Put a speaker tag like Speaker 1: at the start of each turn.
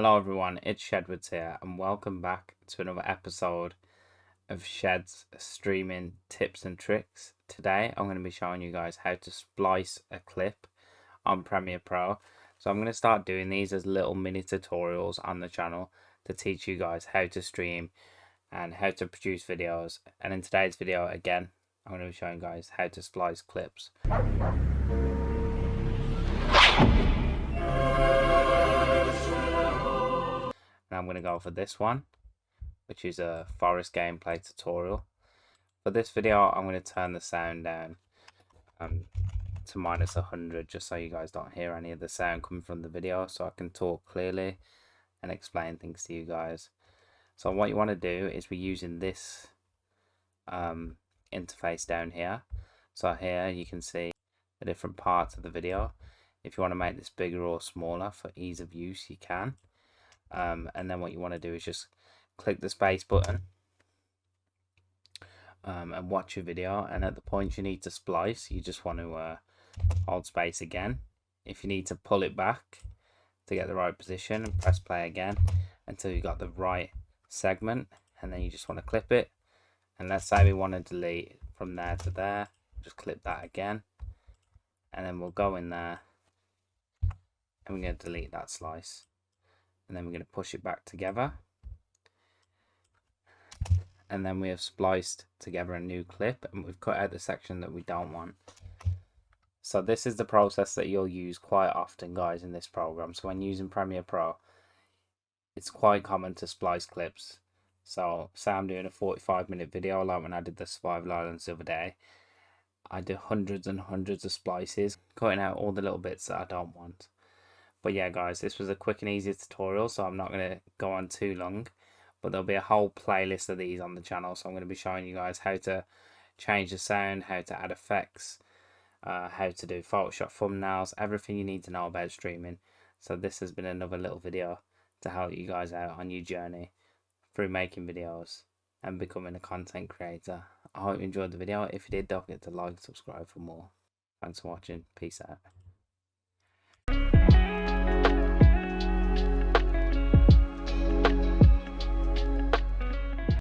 Speaker 1: Hello everyone, it's Shedwards here and welcome back to another episode of Shed's streaming tips and tricks. Today I'm going to be showing you guys how to splice a clip on Premiere Pro. So I'm going to start doing these as little mini tutorials on the channel to teach you guys how to stream and how to produce videos. And in today's video again, I'm going to be showing you guys how to splice clips. And I'm going to go for this one, which is a forest gameplay tutorial. For this video, I'm going to turn the sound down to minus 100, just so you guys don't hear any of the sound coming from the video, so I can talk clearly and explain things to you guys. So what you want to do is we're using this interface down here. So here you can see the different parts of the video. If you want to make this bigger or smaller for ease of use, you can. And then what you want to do is just click the space button and watch your video, and at the point you need to splice, you just want to hold space again. If you need to pull it back to get the right position, and press play again until you got the right segment, and then you just want to clip it. And let's say we want to delete from there to there, just clip that again, and then we'll go in there and we're going to delete that slice. And then we're going to push it back together, and then we have spliced together a new clip, and we've cut out the section that we don't want. So this is the process that you'll use quite often, guys, in this program. So when using Premiere Pro, it's quite common to splice clips. So say I'm doing a 45-minute video, like when I did the Survival Islands the other day, I do hundreds and hundreds of splices, cutting out all the little bits that I don't want. But yeah, guys, this was a quick and easy tutorial, so I'm not going to go on too long. But there'll be a whole playlist of these on the channel, so I'm going to be showing you guys how to change the sound, how to add effects, how to do Photoshop thumbnails, everything you need to know about streaming. So this has been another little video to help you guys out on your journey through making videos and becoming a content creator. I hope you enjoyed the video. If you did, don't forget to like and subscribe for more. Thanks for watching. Peace out.